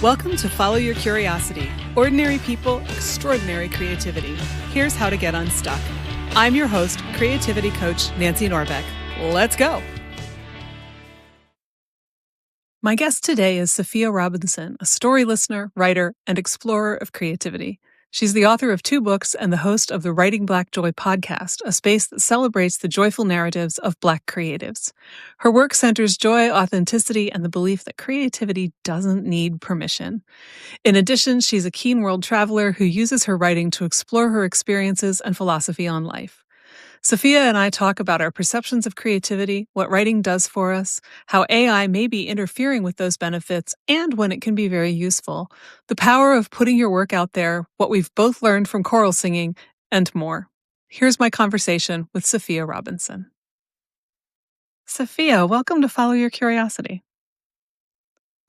Welcome to Follow Your Curiosity. Ordinary people, extraordinary creativity. Here's how to get unstuck. I'm your host, creativity coach Nancy Norbeck. Let's go. My guest today is Safiya Robinson, a story listener, writer, and explorer of creativity. She's the author of 2 books and the host of the Writing Black Joy podcast, a space that celebrates the joyful narratives of Black creatives. Her work centers joy, authenticity, and the belief that creativity doesn't need permission. In addition, she's a keen world traveler who uses her writing to explore her experiences and philosophy on life. Sophia and I talk about our perceptions of creativity, what writing does for us, how AI may be interfering with those benefits, and when it can be very useful, the power of putting your work out there, what we've both learned from choral singing, and more. Here's my conversation with Safiya Robinson. Sophia, welcome to Follow Your Curiosity.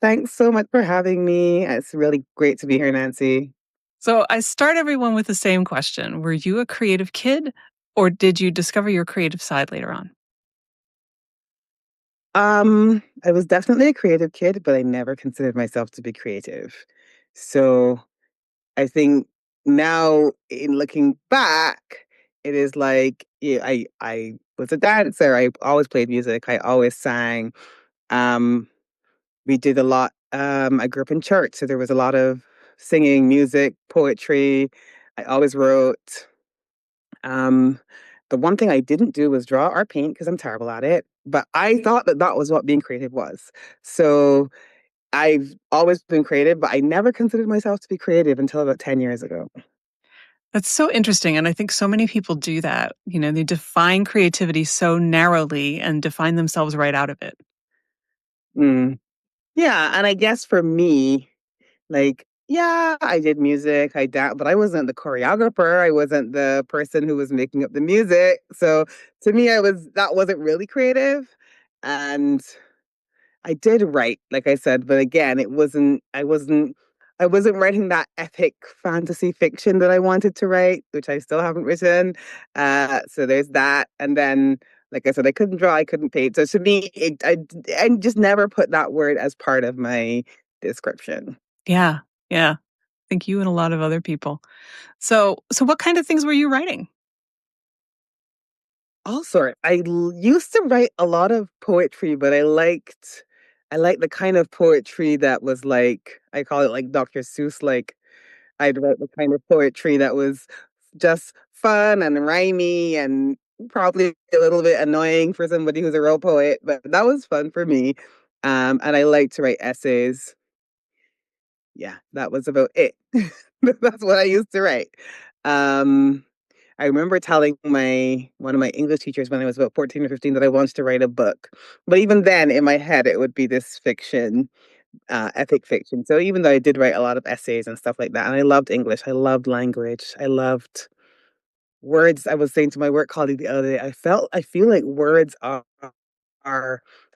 Thanks so much for having me. It's really great to be here, Nancy. So I start everyone with the same question. Were you a creative kid, or did you discover your creative side later on? I was definitely a creative kid, but I never considered myself to be creative. So I think now, in looking back, it is like I was a dancer. I always played music. I always sang. Um, we did a lot. I grew up in church, so there was a lot of singing, music, poetry. I always wrote. Um, the one thing I didn't do was draw or paint because I'm terrible at it. But I thought that that was what being creative was. So I've always been creative, but I never considered myself to be creative until about 10 years ago. That's so interesting. And I think so many people do that. You know, they define creativity so narrowly and define themselves right out of it. Mm. Yeah. And I guess for me, like, yeah, I did music, I but I wasn't the choreographer. I wasn't the person who was making up the music. So to me, that wasn't really creative. And I did write, like I said, but again, I wasn't writing that epic fantasy fiction that I wanted to write, which I still haven't written. So there's that. And then, like I said, I couldn't draw, I couldn't paint. So to me, I just never put that word as part of my description. Yeah. Yeah. I think you and a lot of other people. So what kind of things were you writing? All sort. Used to write a lot of poetry, but I liked the kind of poetry that was like, I call it like Dr. Seuss. Like I'd write the kind of poetry that was just fun and rhymey and probably a little bit annoying for somebody who's a real poet, but that was fun for me. And I like to write essays. Yeah, that was about it. That's what I used to write. Um, I remember telling my one of my English teachers when I was about 14 or 15 that I wanted to write a book. But even then, in my head, it would be this fiction, epic fiction. So even though I did write a lot of essays and stuff like that, and I loved English, I loved language, I loved words. I was saying to my work colleague the other day, I feel like words are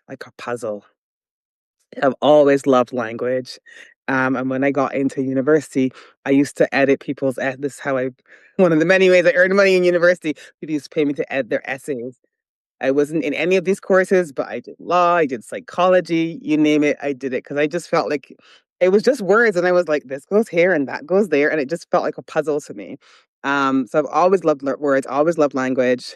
like a puzzle. I've always loved language. And when I got into university, I used to edit this is how one of the many ways I earned money in university. People used to pay me to edit their essays. I wasn't in any of these courses, but I did law, I did psychology, you name it, I did it because I just felt like it was just words. And I was like, this goes here and that goes there. And it just felt like a puzzle to me. So I've always loved words, always loved language.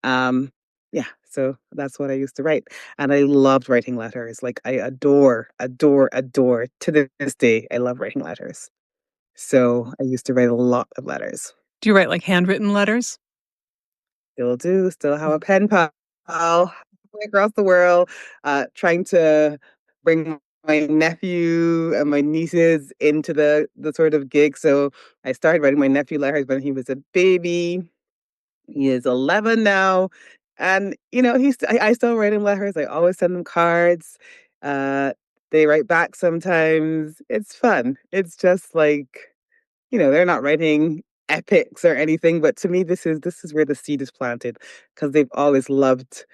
Um, yeah, so that's what I used to write. And I loved writing letters. Like I adore to this day. I love writing letters. So I used to write a lot of letters. Do you write like handwritten letters? Still do, still have a pen pal halfway across the world, trying to bring my nephew and my nieces into the sort of gig. So I started writing my nephew letters when he was a baby. He is 11 now. And, I still write him letters. I always send them cards. Uh, they write back sometimes. It's fun. It's just like, they're not writing epics or anything, but to me, this is where the seed is planted because they've always loved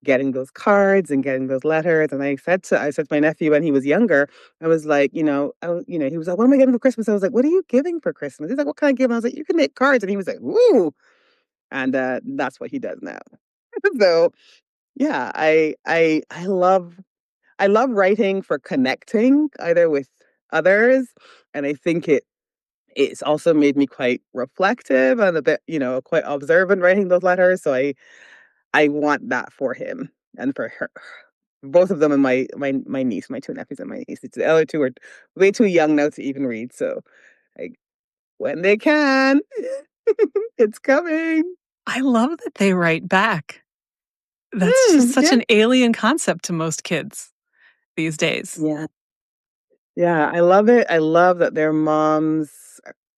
getting those cards and getting those letters. And I said to my nephew when he was younger, I was like, he was like, what am I getting for Christmas? I was like, what are you giving for Christmas? He's like, what can I give him? I was like, you can make cards. And he was like, ooh. And that's what he does now. So yeah, I love writing for connecting either with others. And I think it's also made me quite reflective and a bit, quite observant writing those letters. So I want that for him and for her. Both of them and my niece, my two nephews and my niece. The other two are way too young now to even read. So like when they can, it's coming. I love that they write back. That's just Mm, such yeah. an alien concept to most kids these days. Yeah. Yeah, I love it. I love that their moms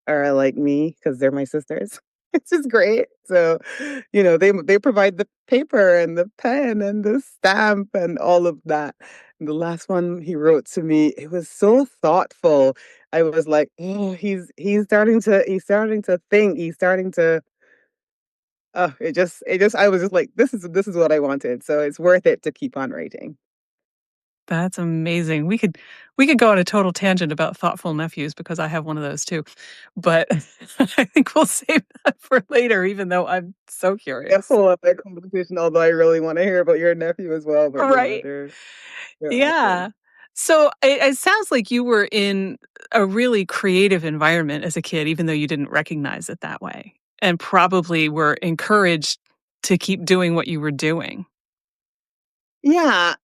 are like me because they're my sisters. It's just great. So, they provide the paper and the pen and the stamp and all of that. And the last one he wrote to me, it was so thoughtful. I was like, oh, he's starting to think. He's starting to. Oh, it just. I was just like, this is what I wanted. So it's worth it to keep on writing. That's amazing. We could go on a total tangent about thoughtful nephews because I have one of those too. But I think we'll save that for later, even though I'm so A curious. whole other conversation, although I really want to hear about your nephew as well. But Right? they're Yeah. awesome. So it sounds like you were in a really creative environment as a kid, even though you didn't recognize it that way, and probably were encouraged to keep doing what you were doing. Yeah,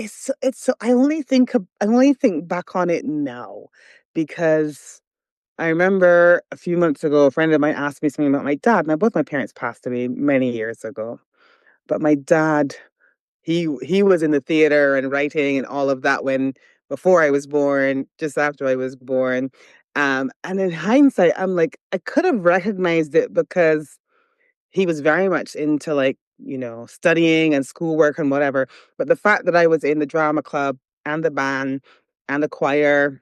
it's so I only think back on it now because I remember a few months ago a friend of mine asked me something about my dad. Now both my parents passed away many years ago, but my dad he was in the theater and writing and all of that when before I was born, just after I was born. And in hindsight, I'm like, I could have recognized it because he was very much into like, studying and schoolwork and whatever. But the fact that I was in the drama club and the band and the choir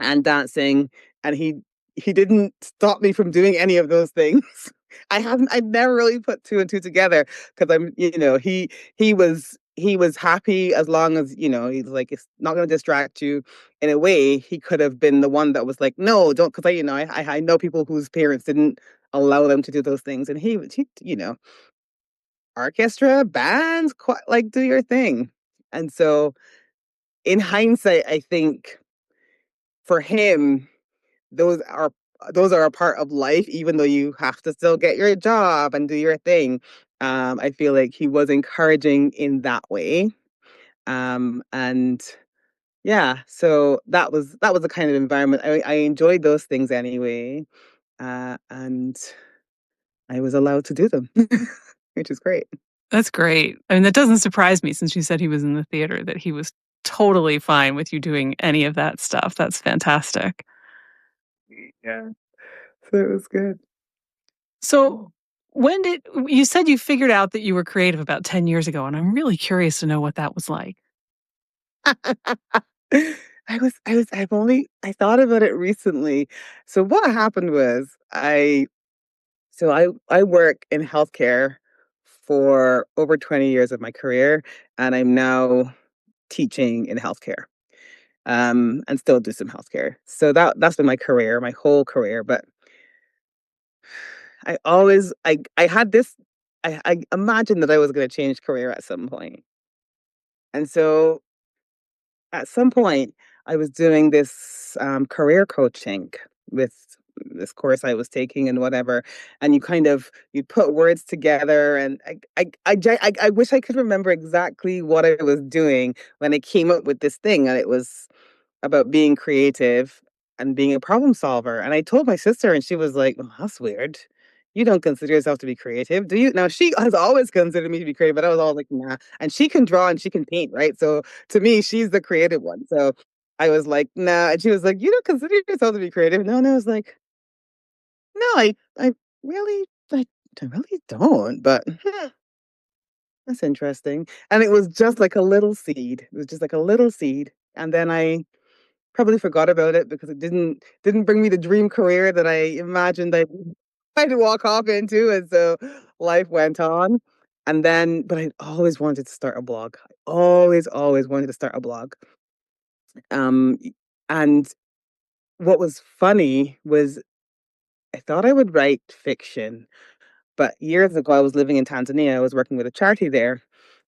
and dancing, and he didn't stop me from doing any of those things. I'd never really put two and two together because he was happy as long as he's like it's not going to distract you. In a way, he could have been the one that was like, no, don't, because I know people whose parents didn't allow them to do those things, and he orchestra, bands, like do your thing. And so, in hindsight, I think for him those are those are a part of life, even though you have to still get your job and do your thing. I feel like he was encouraging in that way. And yeah, so that was the kind of environment I enjoyed those things anyway. And I was allowed to do them, which is great. That's great. I mean, that doesn't surprise me since you said he was in the theater that he was totally fine with you doing any of that stuff. That's fantastic. Yeah, so it was good. So, when did you said you figured out that you were creative about 10 years ago, and I'm really curious to know what that was like. I thought about it recently. So what happened was I work in healthcare for over 20 years of my career, and I'm now teaching in healthcare. And still do some healthcare. So that's been my career, my whole career. But I had this I imagined that I was gonna change career at some point. And so at some point, I was doing this career coaching with this course I was taking and whatever, and you put words together, and I wish I could remember exactly what I was doing when I came up with this thing, and it was about being creative and being a problem solver. And I told my sister, and she was like, "Oh, that's weird. You don't consider yourself to be creative, do you?" Now she has always considered me to be creative, but I was all like, "Nah." And she can draw and she can paint, right? So to me, she's the creative one. So I was like, "Nah." And she was like, "You don't consider yourself to be creative?" No, and I was like, "No, I really, I really don't." But that's interesting. And it was just like a little seed. It was just like a little seed, and then I probably forgot about it because it didn't bring me the dream career that I imagined I'd walk off into, and so life went on. And then, but I always wanted to start a blog. I always wanted to start a blog. Y and what was funny was I thought I would write fiction, but years ago, I was living in Tanzania, I was working with a charity there,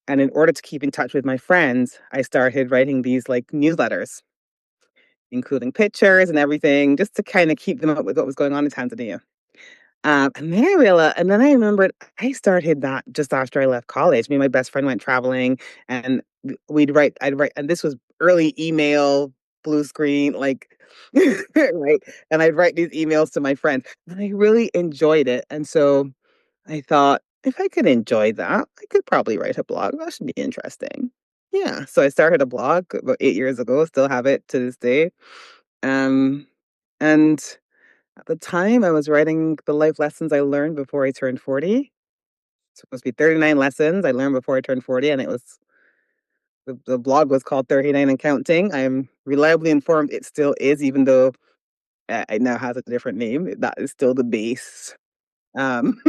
and in order to keep in touch with my friends, I started writing these, like, newsletters. including pictures and everything, just to kind of keep them up with what was going on in Tanzania. And then I remembered I started that just after I left college. Me and my best friend went traveling, and I'd write, and this was early email, blue screen, like, right. And I'd write these emails to my friends, and I really enjoyed it. And so I thought, if I could enjoy that, I could probably write a blog. That should be interesting. Yeah. So I started a blog about 8 years ago, still have it to this day. Um, and at the time, I was writing the life lessons I learned before I turned 40. It's supposed to be 39 lessons I learned before I turned 40, and the blog was called 39 and Counting. I am reliably informed it still is, even though it now has a different name. That is still the base. Um,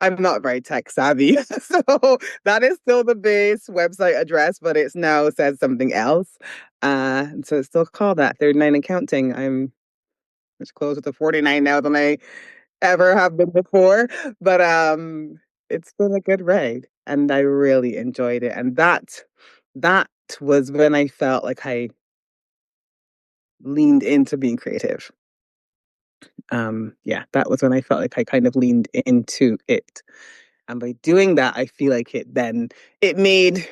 I'm not very tech savvy, so that is still the base website address, but it's now says something else. So it's still called that 39 and Counting. I'm much closer to 49 now than I ever have been before, but it's been a good ride and I really enjoyed it. And that was when I felt like I leaned into being creative. Yeah, that was when I felt like I kind of leaned into it. And by doing that, I feel like it made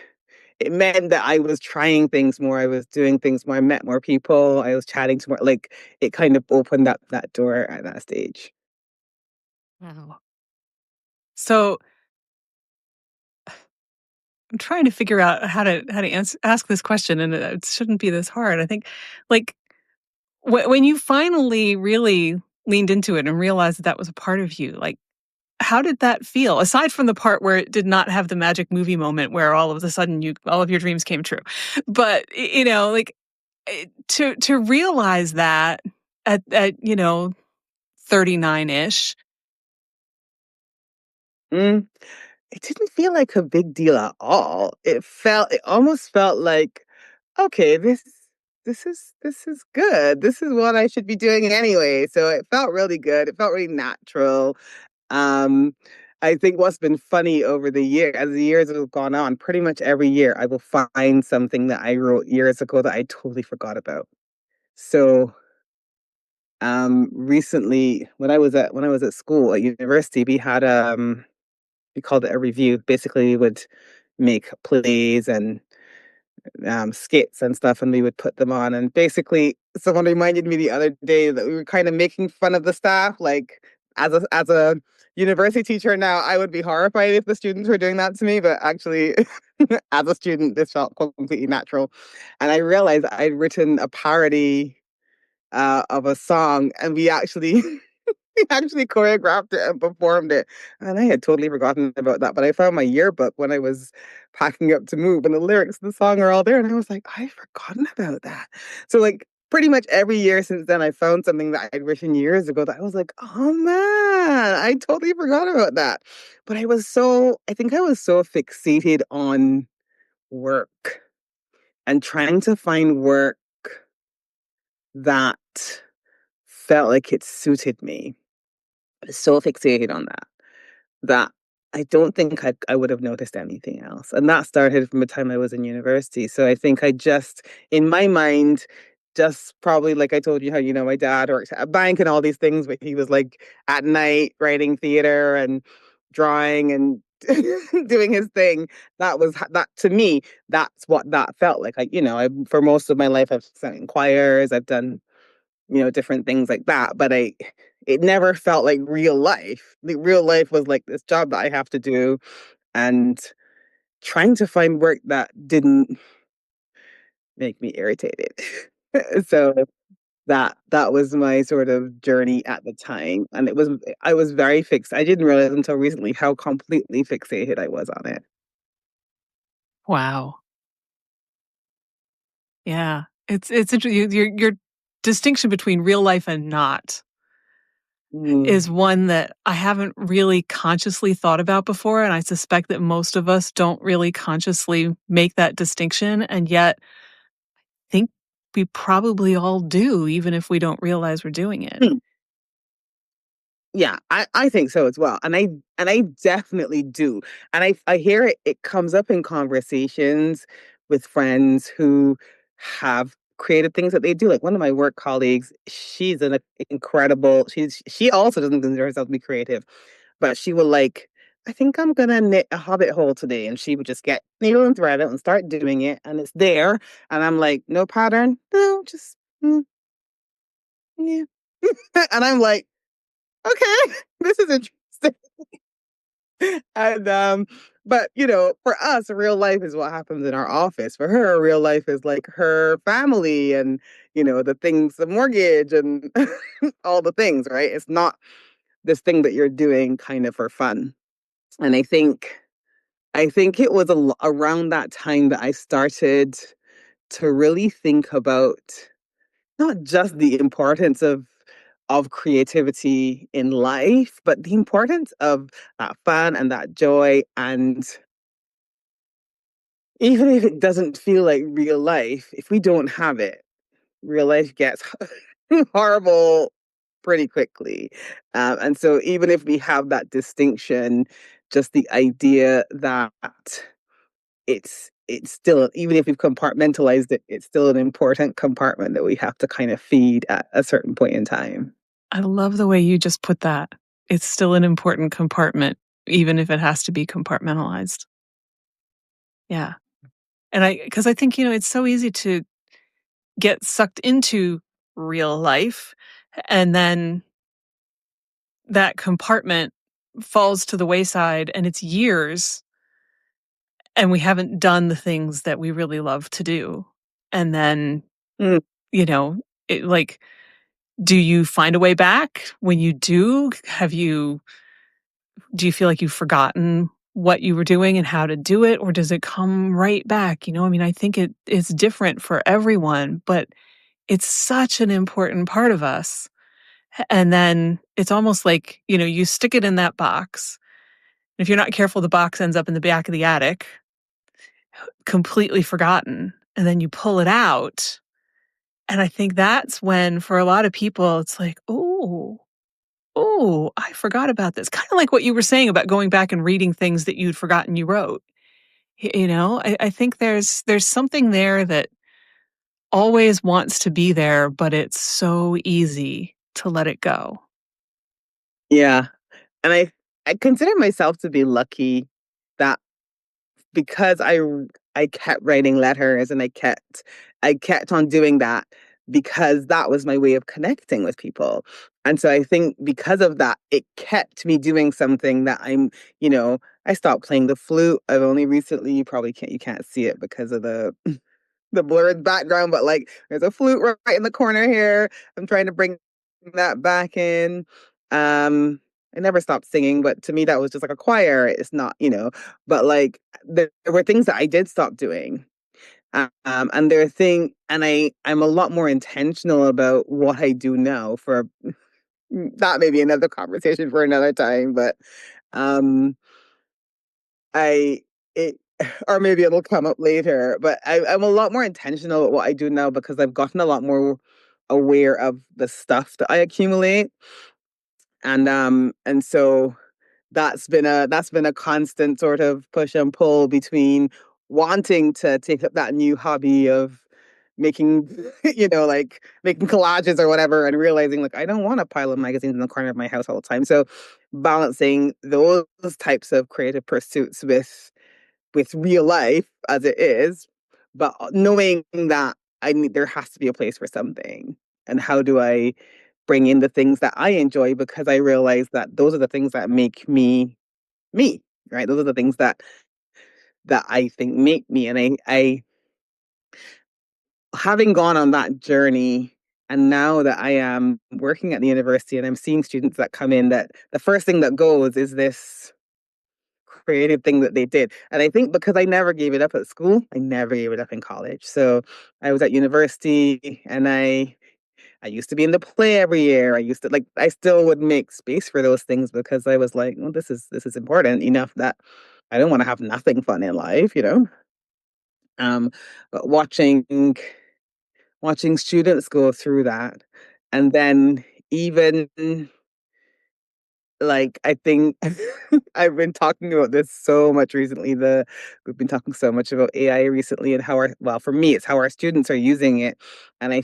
it meant that I was trying things more, I was doing things more, I met more people, I was chatting to more, like it kind of opened up that door at that stage. Wow. So I'm trying to figure out how to ask this question, and it shouldn't be this hard. I think, like, when you finally really leaned into it and realized that that was a part of you, like, how did that feel? Aside from the part where it did not have the magic movie moment where all of a sudden all of your dreams came true, but like, to realize that at 39ish. Mm, it didn't feel like a big deal at all. It almost felt like, okay, this is good. This is what I should be doing anyway. So it felt really good. It felt really natural. Um, I think what's been funny over the year, as the years have gone on, pretty much every year I will find something that I wrote years ago that I totally forgot about. So recently when I was at school at university, we called it a review. Basically, we would make plays and skits and stuff, and we would put them on. And basically, someone reminded me the other day that we were kind of making fun of the staff. Like, as a university teacher now, I would be horrified if the students were doing that to me. But actually, as a student, this felt completely natural. And I realized I'd written a parody of a song, and we actually he actually choreographed it and performed it. And I had totally forgotten about that. But I found my yearbook when I was packing up to move, and the lyrics of the song are all there. And I was like, I've forgotten about that. So, like, pretty much every year since then, I found something that I'd written years ago that I was like, oh man, I totally forgot about that. But I think I was so fixated on work and trying to find work that felt like it suited me. I was so fixated on that I don't think I would have noticed anything else. And that started from the time I was in university. So I think I just, in my mind, just probably like I told you how, my dad works at a bank and all these things, but he was like at night writing theater and drawing and doing his thing. That to me, that's what that felt like. For most of my life, I've sung in choirs, I've done different things like that. But it never felt like real life. The real life was like this job that I have to do and trying to find work that didn't make me irritated. So that was my sort of journey at the time. And I was very fixed. I didn't realize until recently how completely fixated I was on it. Wow. Yeah. It's interesting. Your distinction between real life and not Mm. is one that I haven't really consciously thought about before, and I suspect that most of us don't really consciously make that distinction, and yet think we probably all do, even if we don't realize we're doing it. Hmm. Yeah, I think so as well. And I definitely do. And I hear it comes up in conversations with friends who have creative things that they do. Like one of my work colleagues, she's an incredible. She also doesn't consider herself to be creative, but she will like. I think I'm gonna knit a hobbit hole today, and she would just get needle and thread it and start doing it, and it's there. And I'm like, no pattern, no, just yeah. And I'm like, okay, this is interesting. And but you know, for us, real life is what happens in our office. For her, real life is like her family and you know, the things, the mortgage and all the things, right? It's not this thing that you're doing kind of for fun. And I think it was around that time that I started to really think about not just the importance of creativity in life, but the importance of that fun and that joy. And even if it doesn't feel like real life, if we don't have it, real life gets horrible pretty quickly. And so, even if we have that distinction, just the idea that it's still, even if we've compartmentalized it, it's still an important compartment that we have to kind of feed at a certain point in time. I love the way you just put that. It's still an important compartment, even if it has to be compartmentalized. Yeah. And because I think, it's so easy to get sucked into real life and then that compartment falls to the wayside and it's years and we haven't done the things that we really love to do. And then, Mm, you know, like, do you find a way back when you do? Do you feel like you've forgotten what you were doing and how to do it? Or does it come right back? I mean, I think it is different for everyone, but it's such an important part of us. And then it's almost like, you stick it in that box. If you're not careful, the box ends up in the back of the attic, completely forgotten. And then you pull it out. And I think that's when, for a lot of people, it's like, oh, I forgot about this. Kind of like what you were saying about going back and reading things that you'd forgotten you wrote. I think there's something there that always wants to be there, but it's so easy to let it go. yeah. And I consider myself to be lucky that because I kept writing letters and I kept on doing that because that was my way of connecting with people. And so I think because of that, it kept me doing something that you know, I stopped playing the flute. I've only recently, you can't see it because of the blurred background, but like there's a flute right in the corner here. I'm trying to bring that back in. I never stopped singing, but to me that was just like a choir. It's not, but like there were things that I did stop doing. And there are things, and I'm a lot more intentional about what I do now. For that, maybe another conversation for another time, but um, I it or maybe it'll come up later. But I'm a lot more intentional at what I do now because I've gotten a lot more aware of the stuff that I accumulate, and so that's been a constant sort of push and pull between wanting to take up that new hobby of making like making collages or whatever, and realizing like I don't want a pile of magazines in the corner of my house all the time. So balancing those types of creative pursuits with real life as it is, but knowing that there has to be a place for something. And how do I bring in the things that I enjoy, because I realize that those are the things that make me me, right? Those are the things that I think make me. And I having gone on that journey, and now that I am working at the university and I'm seeing students that come in, that the first thing that goes is this creative thing that they did. And I think because I never gave it up at school, I never gave it up in college. So I was at university, and I used to be in the play every year. I used to, like, I still would make space for those things because I was like, well, this is important enough that I don't want to have nothing fun in life. Um, but watching students go through that, and then even like I think I've been talking about this so much recently. The We've been talking so much about AI recently and how our well, for me, it's how our students are using it. And I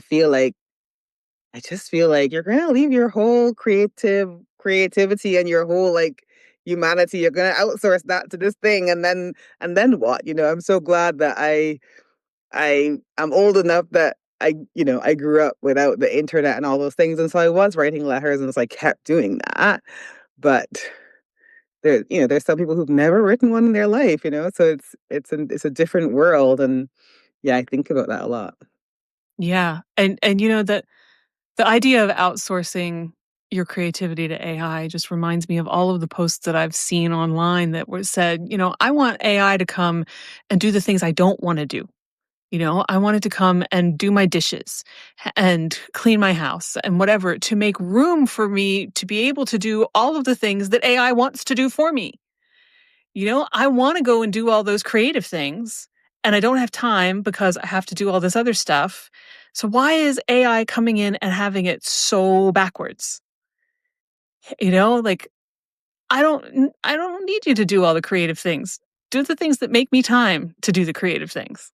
just feel like you're gonna leave your whole creativity and your whole like humanity. You're gonna outsource that to this thing, and then what? I'm so glad that I'm old enough that I grew up without the internet and all those things, and so I was writing letters, and so I kept doing that. But there's some people who've never written one in their life, so it's a different world, and yeah, I think about that a lot. Yeah. And that the idea of outsourcing your creativity to AI just reminds me of all of the posts that I've seen online that were said, I want AI to come and do the things I don't want to do. I wanted to come and do my dishes and clean my house and whatever to make room for me to be able to do all of the things that AI wants to do for me. I want to go and do all those creative things and I don't have time because I have to do all this other stuff. So why is AI coming in and having it so backwards? Like I don't need you to do all the creative things. Do the things that make me time to do the creative things.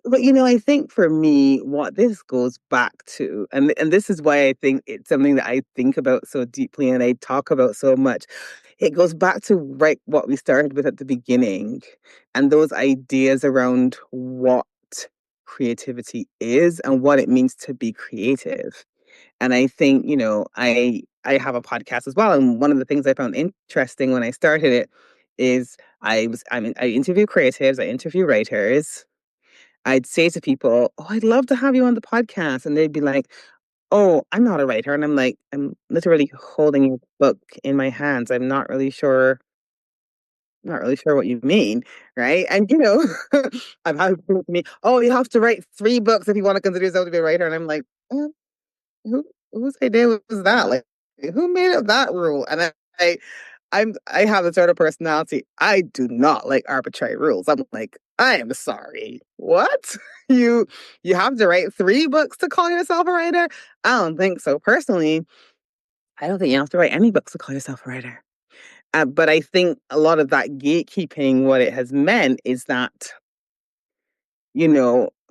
But I think for me, what this goes back to, and this is why I think it's something that I think about so deeply and I talk about so much. It goes back to right what we started with at the beginning, and those ideas around what creativity is and what it means to be creative. And I think, I have a podcast as well, and one of the things I found interesting when I started it is I interview creatives, I interview writers. I'd say to people, "Oh, I'd love to have you on the podcast." And they'd be like, "Oh, I'm not a writer." And I'm like, "I'm literally holding a book in my hands. I'm not really sure what you mean." Right. And, I've had people to me, "Oh, you have to write 3 books if you want to consider yourself to be a writer." And I'm like, who whose idea was that? Like, who made up that rule? And I I have the sort of personality. I do not like arbitrary rules. I'm like, I am sorry. What? You you have to write 3 books to call yourself a writer? I don't think so. Personally, I don't think you have to write any books to call yourself a writer. But I think a lot of that gatekeeping, what it has meant is that,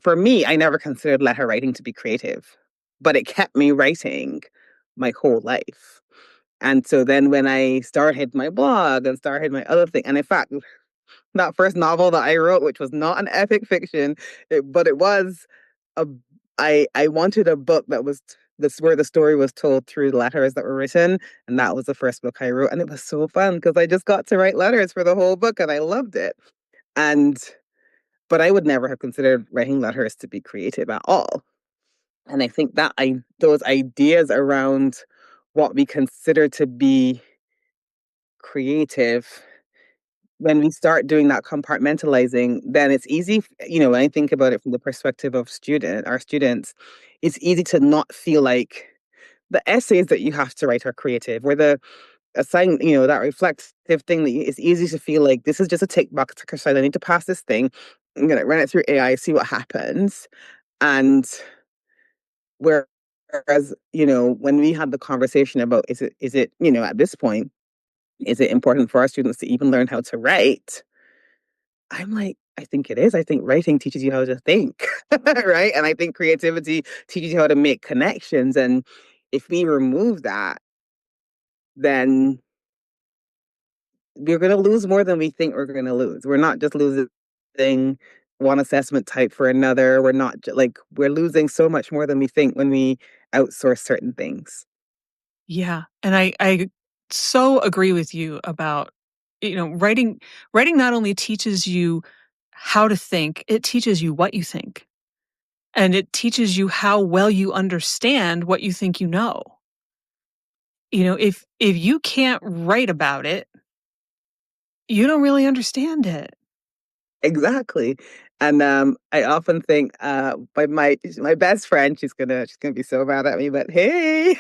for me, I never considered letter writing to be creative, but it kept me writing my whole life. And so then when I started my blog and started my other thing, and in fact, that first novel that I wrote, which was not an epic fiction, but it was a I wanted a book that was this where the story was told through letters that were written, and that was the first book I wrote, and it was so fun because I just got to write letters for the whole book, and I loved it. And but I would never have considered writing letters to be creative at all. And I think that I those ideas around what we consider to be creative, when we start doing that compartmentalizing, then it's easy, when I think about it from the perspective of our students, it's easy to not feel like the essays that you have to write are creative, or the that reflective thing it's easy to feel like this is just a tick box exercise. I need to pass this thing. I'm gonna run it through AI, see what happens. And whereas, when we had the conversation about is it, at this point, is it important for our students to even learn how to write? I'm like, I think it is. I think writing teaches you how to think, right? And I think creativity teaches you how to make connections. And if we remove that, then we're going to lose more than we think we're going to lose. We're not just losing one assessment type for another. We're not like we're losing so much more than we think when we outsource certain things. Yeah, and I so agree with you about, writing not only teaches you how to think, it teaches you what you think. And it teaches you how well you understand what you think you know. If you can't write about it, you don't really understand it. Exactly. And I often think my best friend, she's gonna be so mad at me, but hey,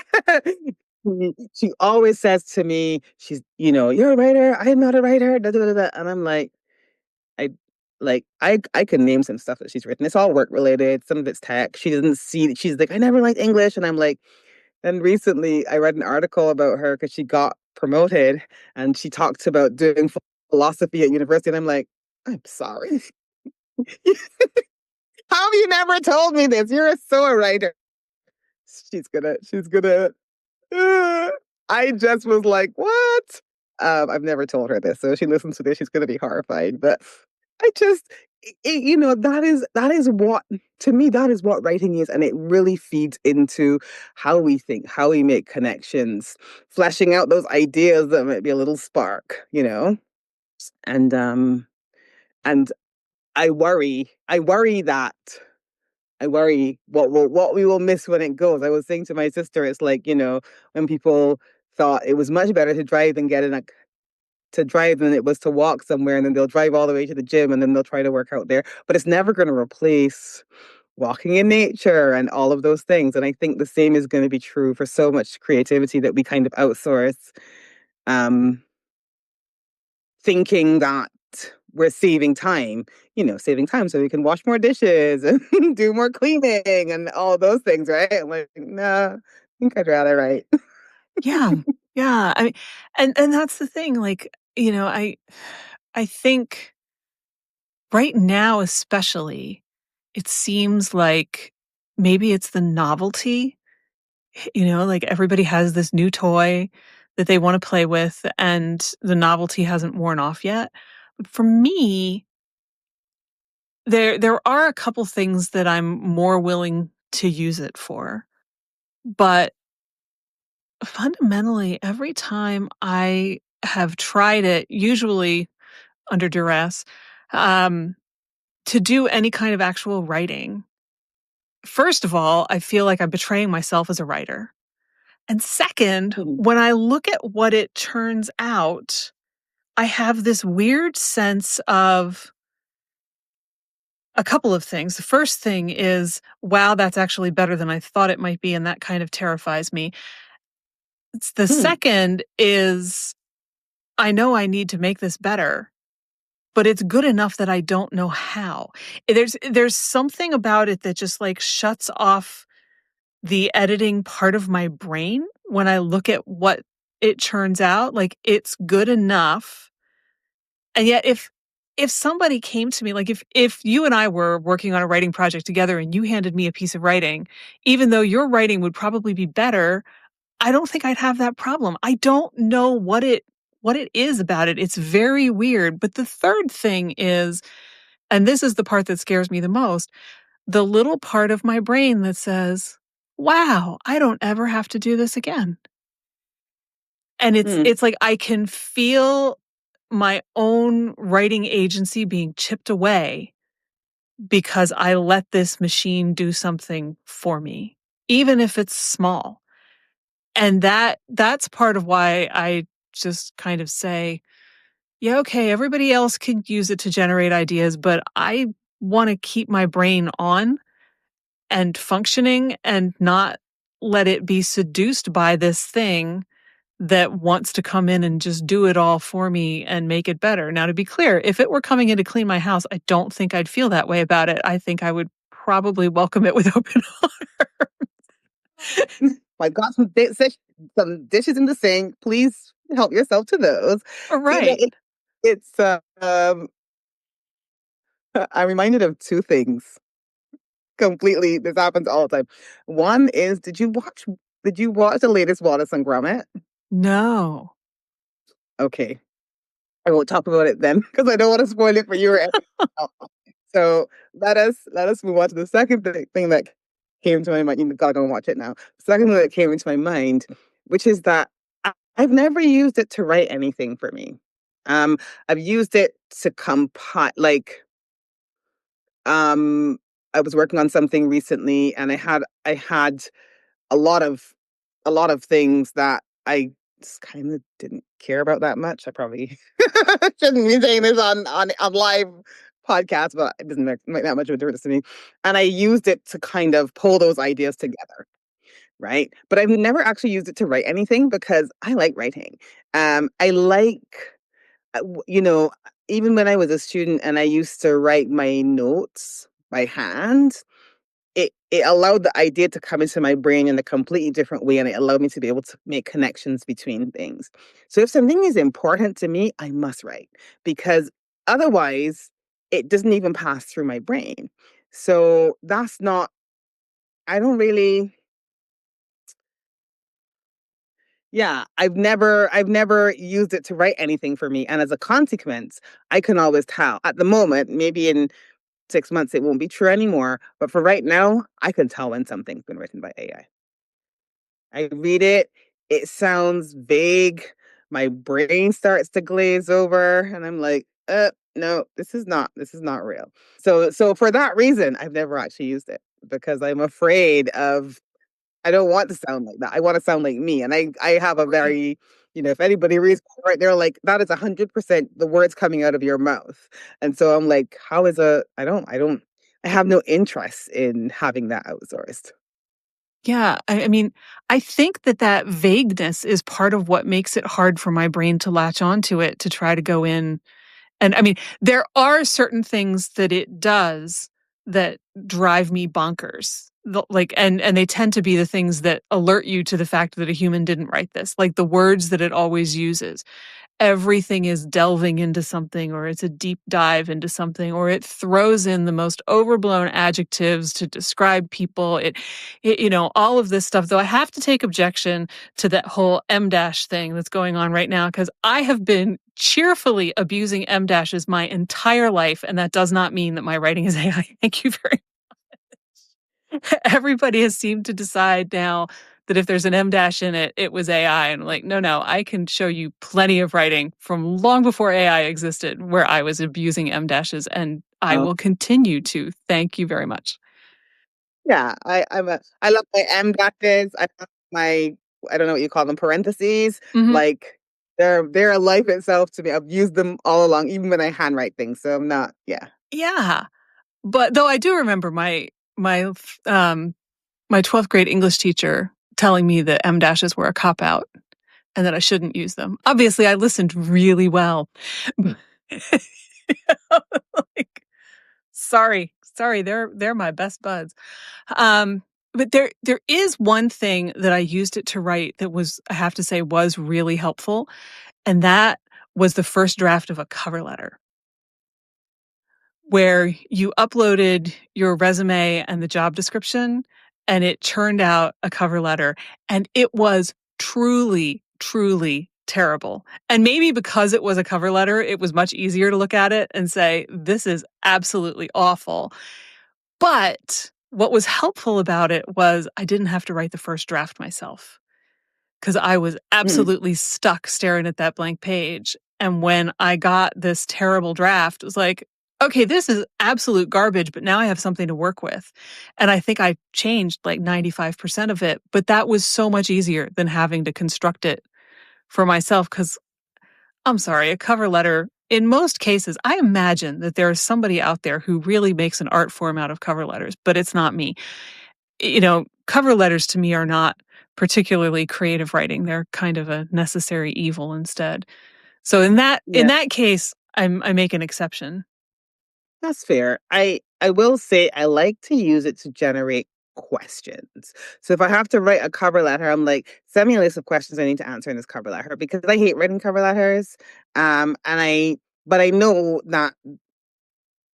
she always says to me, you're a writer, I'm not a writer, da, da, da, da. And I'm I I can name some stuff that she's written. It's all work related, some of it's tech. She doesn't see she's like, I never liked English. And I'm like, And recently I read an article about her because she got promoted and she talked about doing philosophy at university. And I'm like, I'm sorry. How have you never told me this? You're so a writer. She's gonna I just was like, what? I've never told her this, so if she listens to this, she's gonna be horrified. But I just, that is what, to me, that is what writing is, and it really feeds into how we think, how we make connections, fleshing out those ideas that might be a little spark. And and I worry that. I worry what we will miss when it goes. I was saying to my sister, it's like, when people thought it was much better to drive than get in a to drive than it was to walk somewhere, and then they'll drive all the way to the gym and then they'll try to work out there. But it's never going to replace walking in nature and all of those things. And I think the same is going to be true for so much creativity that we kind of outsource, um, thinking that we're saving time so we can wash more dishes and do more cleaning and all those things, right? I'm like, nah, I think I'd rather write. Yeah. Yeah. I mean, and that's the thing. Like, I think right now, especially, it seems like maybe it's the novelty, like everybody has this new toy that they want to play with, and the novelty hasn't worn off yet. But for me, there are a couple things that I'm more willing to use it for. But fundamentally, every time I have tried it, usually under duress, um, to do any kind of actual writing, first of all, I feel like I'm betraying myself as a writer. And second, Mhm. when I look at what it turns out, I have this weird sense of a couple of things. The first thing is, wow, that's actually better than I thought it might be, and that kind of terrifies me. The Hmm. second is, I know I need to make this better, but it's good enough that I don't know how. There's something about it that just like shuts off the editing part of my brain when I look at what it turns out. Like it's good enough. And yet if somebody came to me, like if you and I were working on a writing project together and you handed me a piece of writing, even though your writing would probably be better, I don't think I'd have that problem. I don't know what it is about it. It's very weird. But the third thing is, and this is the part that scares me the most, the little part of my brain that says, "Wow, I don't ever have to do this again." And it's Hmm. it's like I can feel my own writing agency being chipped away because I let this machine do something for me, even if it's small. And that's part of why I just kind of say, "Yeah, okay, everybody else can use it to generate ideas, but I wanna keep my brain on and functioning and not let it be seduced by this thing that wants to come in and just do it all for me and make it better." Now, to be clear, if it were coming in to clean my house, I don't think I'd feel that way about it. I think I would probably welcome it with open I've got some dishes in the sink. Please help yourself to those. You know, Right. it, it's I'm reminded of two things completely. This happens all the time. One is, did you watch the latest Wallace and Gromit? No. Okay, I won't talk about it then because I don't want to spoil it for you or anyone else. So let us move on to the second thing that came to my mind. You gotta go and watch it now. The second thing that came into my mind, which is that I've never used it to write anything for me. Um, I've used it to compile, like, um, I was working on something recently, and I had a lot of a lot of things that I just kind of didn't care about that much. I probably shouldn't be saying this on live podcast, but it doesn't make that much of a difference to me. And I used it to kind of pull those ideas together, right? But I've never actually used it to write anything because I like writing. I like, uh, w- you know, even when I was a student and I used to write my notes by hand, it allowed the idea to come into my brain in a completely different way, and it allowed me to be able to make connections between things. So if something is important to me, I must write, because otherwise it doesn't even pass through my brain. So that's not, I don't really, yeah, I've never used it to write anything for me. And as a consequence, I can always tell. At the moment, maybe in 6 months it won't be true anymore. But for right now, I can tell when something's been written by AI. I read it, it sounds vague. My brain starts to glaze over, and I'm like, no, this is not real. So for that reason, I've never actually used it, because I'm afraid of, I don't want to sound like that. I want to sound like me. And I have a Right. very, if anybody reads my they're like, that is 100% the words coming out of your mouth. And so I'm like, how is I have no interest in having that outsourced. Yeah, I mean, I think that that vagueness is part of what makes it hard for my brain to latch onto it, to try to go in. And I mean, there are certain things that it does that drive me bonkers. Like, and they tend to be the things that alert you to the fact that a human didn't write this, like the words that it always uses. Everything is delving into something, or it's a deep dive into something, or it throws in the most overblown adjectives to describe people. All of this stuff, though I have to take objection to that whole M dash thing that's going on right now, because I have been cheerfully abusing M dashes my entire life, and that does not mean that my writing is AI. Thank you very Everybody has seemed to decide now that if there's an M dash in it, it was AI. And I'm like, no, no, I can show you plenty of writing from long before AI existed where I was abusing M dashes, and I Oh, will continue to. Thank you very much. yeah, I love my M dashes. I love my, I don't know what you call them, parentheses. Hmm. Like, they're a life itself to me. I've used them all along, even when I handwrite things. So I'm not, yeah. Yeah. But though I do remember my um my 12th grade English teacher telling me that M dashes were a cop out and that I shouldn't use them. Obviously, I listened really well. Like, sorry, they're my best buds. But there is one thing that I used it to write that was, I have to say, was really helpful, and that was the first draft of a cover letter, where you uploaded your resume and the job description, and it churned out a cover letter, and it was truly, truly terrible. And maybe because it was a cover letter, it was much easier to look at it and say, this is absolutely awful. But what was helpful about it was I didn't have to write the first draft myself, because I was Mhm. absolutely stuck staring at that blank page. And when I got this terrible draft, it was like, okay, this is absolute garbage, but now I have something to work with. And I think I changed like 95% of it, but that was so much easier than having to construct it for myself. Because I'm sorry, a cover letter, in most cases, I imagine that there is somebody out there who really makes an art form out of cover letters, but it's not me. Cover letters to me are not particularly creative writing. They're kind of a necessary evil instead. So in Yeah, that case, I make an exception. that's fair. I will say I like to use it to generate questions. So if I have to write a cover letter, I'm like, send me a list of questions I need to answer in this cover letter, because I hate writing cover letters. And but I know that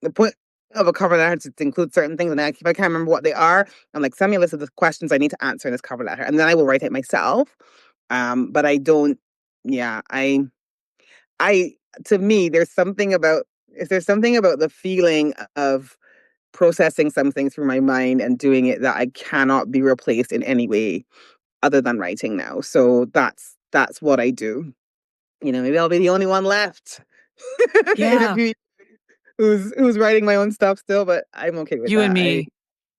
the point of a cover letter is to include certain things, and if I can't remember what they are, I'm like, send me a list of the questions I need to answer in this cover letter, and then I will write it myself. But I don't. Yeah, I to me, there's something about the feeling of processing something through my mind and doing it that I cannot be replaced in any way other than writing now. So that's what I do. Maybe I'll be the only one left in a Yeah, few who's writing my own stuff still, but I'm okay with you and that. me,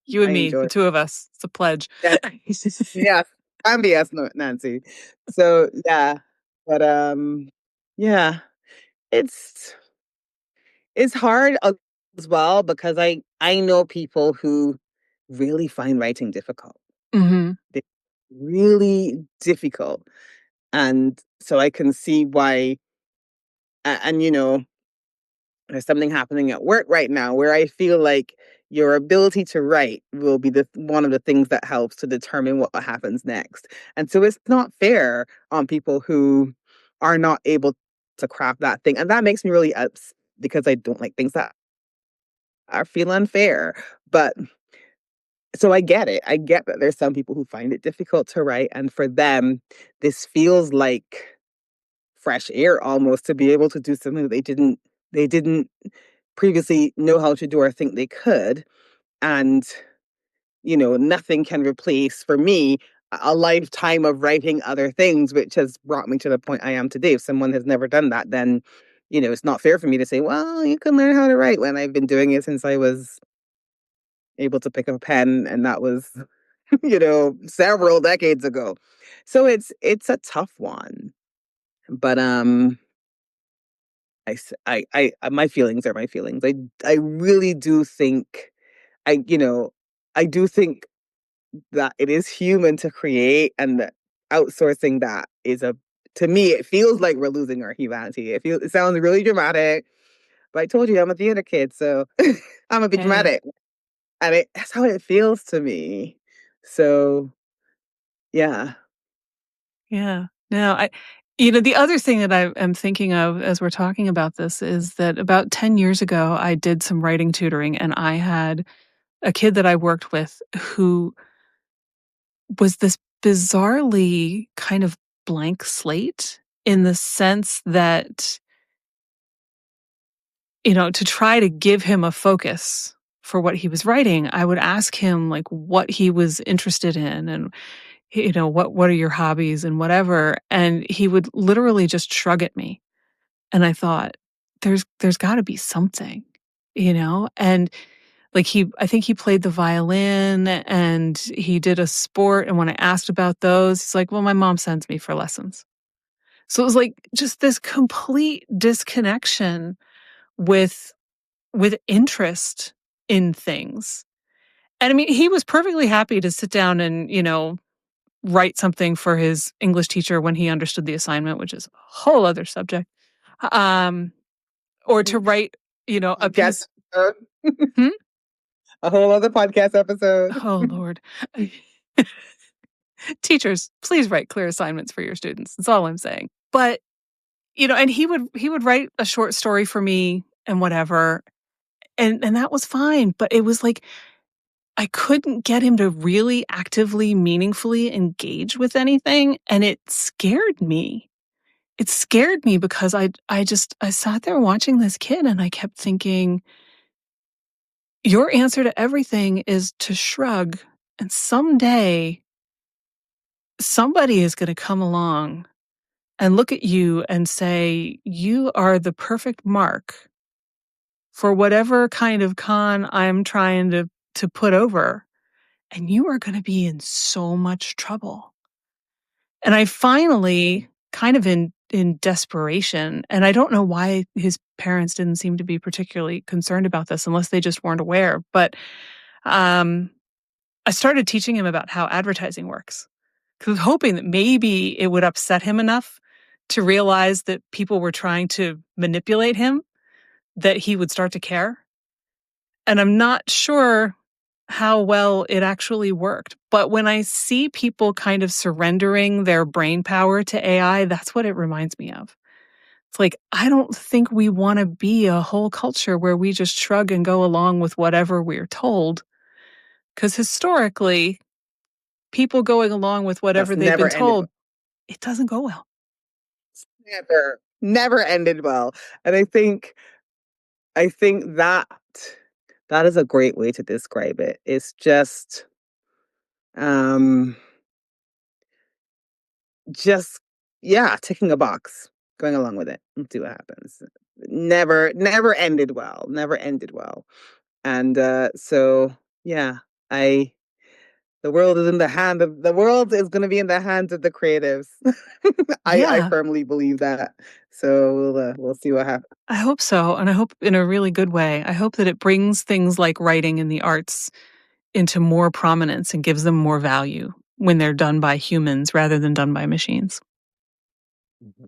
you I and me, enjoy the it. two of us. It's a pledge. Yes, yes, I'm BS, Nancy. So yeah, but yeah, it's it's hard as well, because I know people who really find writing difficult. Hmm. They really difficult, and so I can see why. And there's something happening at work right now where I feel like your ability to write will be the one of the things that helps to determine what happens next. And so it's not fair on people who are not able to craft that thing. And that makes me really upset because I don't like things that I feel unfair. But so I get it. I get that there's some people who find it difficult to write. And for them, this feels like fresh air almost to be able to do something that they didn't previously know how to do or think they could. And, nothing can replace for me a lifetime of writing other things, which has brought me to the point I am today. If someone has never done that, then, it's not fair for me to say, well, you can learn how to write when I've been doing it since I was able to pick up a pen. And that was, several decades ago. So it's a tough one. But my feelings are my feelings. I really do think I you know I do think that it is human to create, and that outsourcing that is a to me it feels like we're losing our humanity. It sounds really dramatic, but I told you I'm a theater kid, so I'm a bit Hey, dramatic, and that's how it feels to me. So yeah, yeah. No, the other thing that I am thinking of as we're talking about this is that about 10 years ago, I did some writing tutoring and I had a kid that I worked with who was this bizarrely kind of blank slate in the sense that, to try to give him a focus for what he was writing, I would ask him like what he was interested in and what are your hobbies and whatever, and he would literally just shrug at me. And I thought there's got to be something, and like I think he played the violin and he did a sport, and when I asked about those, he's like, "Well, my mom sends me for lessons." So it was like just this complete disconnection with interest in things. And I mean, he was perfectly happy to sit down and, write something for his English teacher when he understood the assignment, which is a whole other subject. Um, or to write, a podcast piece. episode. Hmm? A whole other podcast episode. Oh Lord. Teachers, please write clear assignments for your students. That's all I'm saying. But, and he would write a short story for me and whatever. And that was fine. But it was like I couldn't get him to really actively, meaningfully engage with anything. And it scared me. It scared me because I sat there watching this kid and I kept thinking, your answer to everything is to shrug. And someday somebody is going to come along and look at you and say, you are the perfect mark for whatever kind of con I'm trying to put over. And you are going to be in so much trouble. And I finally, kind of in desperation, and I don't know why his parents didn't seem to be particularly concerned about this unless they just weren't aware, but um, I started teaching him about how advertising works. 'Cause I was hoping that maybe it would upset him enough to realize that people were trying to manipulate him, that he would start to care. And I'm not sure how well it actually worked. But when I see people kind of surrendering their brain power to AI, that's what it reminds me of. It's like, I don't think we want to be a whole culture where we just shrug and go along with whatever we're told. Because historically, people going along with That's whatever they've never been ended told, well. it doesn't go well. Never ended well. And I think that is a great way to describe it. It's um just yeah, ticking a box, going along with it and see what happens. Never ended well. Never ended well. And so yeah, I the world is going to be in the hands of the creatives. I Yeah, firmly believe that. So we'll see what happens. I hope so. And I hope in a really good way. I hope that it brings things like writing and the arts into more prominence and gives them more value when they're done by humans rather than done by machines.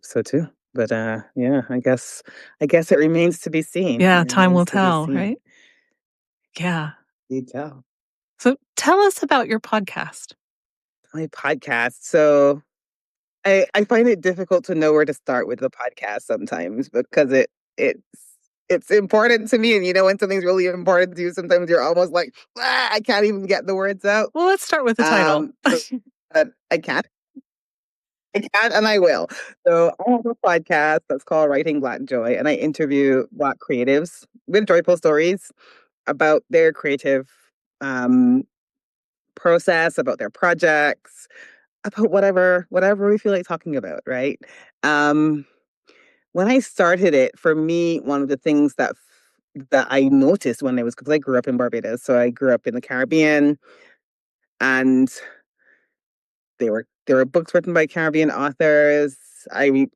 So too. But yeah, I guess it remains to be seen. It Yeah, time will remains to be tell, seen. right? Yeah. You tell. So tell us about your podcast. My podcast. So I find it difficult to know where to start with the podcast sometimes because it's it's important to me. And when something's really important to you, sometimes you're almost like, I can't even get the words out. Well, let's start with the title. But I can't. I can and I will. So I have a podcast that's called Writing Black Joy, and I interview Black creatives with joyful stories about their creative um, process, about their projects, about whatever we feel like talking about, right? Um, when I started it, for me, one of the things that I noticed when I was because I grew up in Barbados, so I grew up in the Caribbean, and there were books written by Caribbean authors. I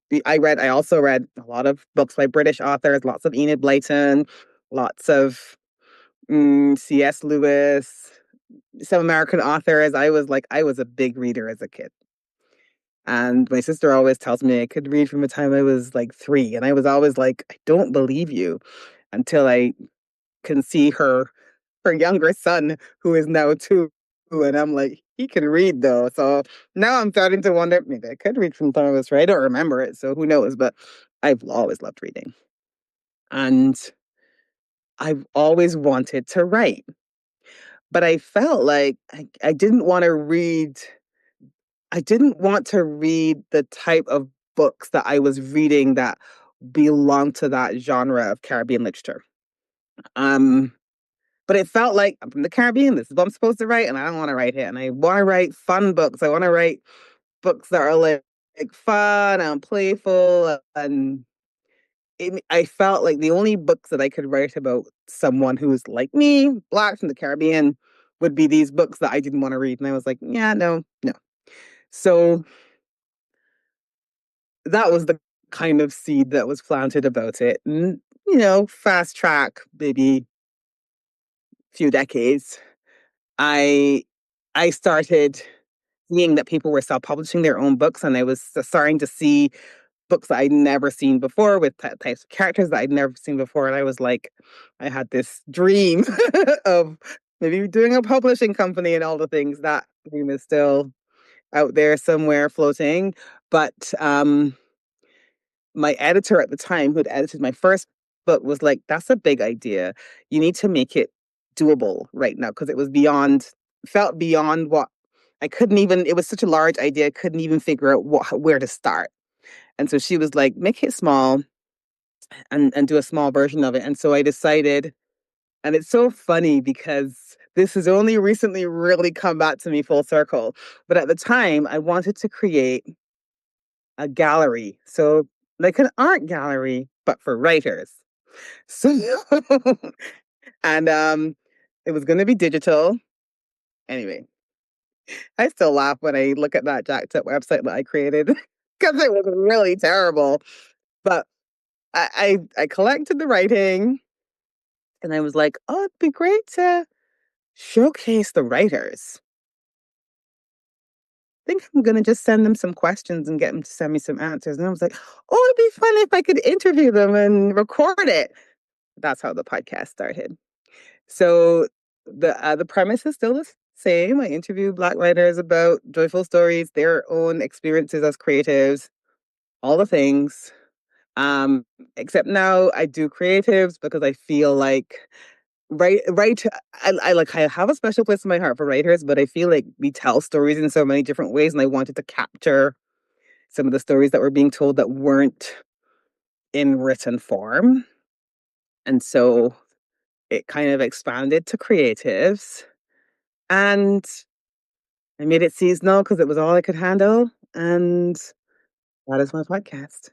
also read a lot of books by British authors, lots of Enid Blyton, lots of C.S. Lewis, some American authors. I was a big reader as a kid. And my sister always tells me I could read from the time I was like 3. And I was always like, I don't believe you until I can see her younger son, who is now 2. And I'm like, he can read though. So now I'm starting to wonder, maybe I could read from the time I was 3. I don't remember it. So who knows? But I've always loved reading. And I've always wanted to write. But I felt like I didn't want to read the type of books that I was reading that belonged to that genre of Caribbean literature. Um, but it felt like I'm from the Caribbean. This is what I'm supposed to write, and I don't want to write it. And I want to write fun books. I want to write books that are like fun and playful. And I felt like the only books that I could write about someone who's like me, Black from the Caribbean, would be these books that I didn't want to read. And I was like, yeah, no, no. So that was the kind of seed that was planted about it. And, fast track, maybe a few decades, I I started seeing that people were self-publishing their own books, and I was starting to see books that I'd never seen before with types of characters that I'd never seen before. And I was like, I had this dream of maybe doing a publishing company, and all the things. That dream is still out there somewhere floating. But my editor at the time, who had edited my first book, was like, that's a big idea. You need to make it doable right now, because it was felt beyond what I couldn't even, it was such a large idea, I couldn't even figure out where to start. And so she was like, make it small and do a small version of it. And so I decided, and it's so funny because this has only recently really come back to me full circle. But at the time, I wanted to create a gallery. So, like an art gallery, but for writers. So, and it was going to be digital. Anyway, I still laugh when I look at that jacked up website that I created because it was really terrible. But I collected the writing, and I was like, oh, it'd be great to showcase the writers. I think I'm going to just send them some questions and get them to send me some answers. And I was like, oh, it'd be fun if I could interview them and record it. That's how the podcast started. So the premise is still the same. I interview Black writers about joyful stories, their own experiences as creatives, all the things. Um, Except now I do creatives because I feel like right. I have a special place in my heart for writers, but I feel like we tell stories in so many different ways, and I wanted to capture some of the stories that were being told that weren't in written form, and so it kind of expanded to creatives. And I made it seasonal because it was all I could handle. And that is my podcast.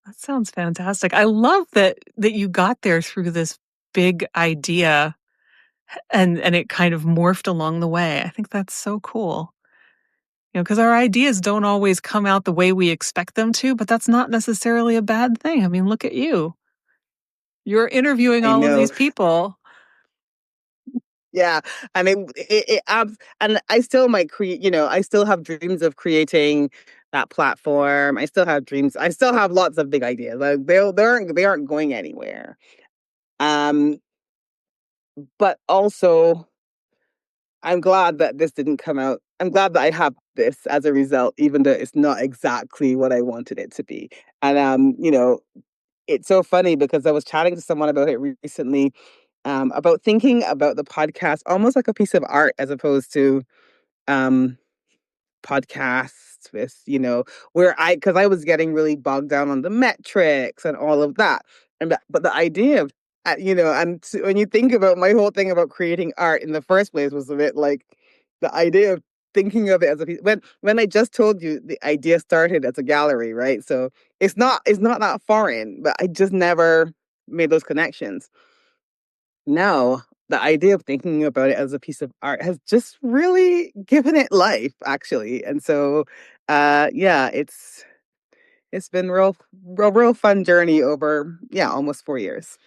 That sounds fantastic. I love that you got there through this big idea and it kind of morphed along the way. I think that's so cool. Because our ideas don't always come out the way we expect them to, but that's not necessarily a bad thing. I mean, look at you. You're interviewing I all of know. these people. Yeah. And and I still might create, I still have dreams of creating that platform. I still have dreams. I still have lots of big ideas. Like they aren't going anywhere. Um, but also I'm glad that this didn't come out. I'm glad that I have this as a result, even though it's not exactly what I wanted it to be. And it's so funny because I was chatting to someone about it recently, about thinking about the podcast almost like a piece of art as opposed to um podcasts with, where because I was getting really bogged down on the metrics and all of that. But the idea of, when you think about my whole thing about creating art in the first place was a bit like the idea of thinking of it as a piece. When I just told you the idea started as a gallery, right? So it's not that foreign, but I just never made those connections. Now, the idea of thinking about it as a piece of art has just really given it life, actually. And so, yeah, it's been real fun journey over, yeah, almost 4 years.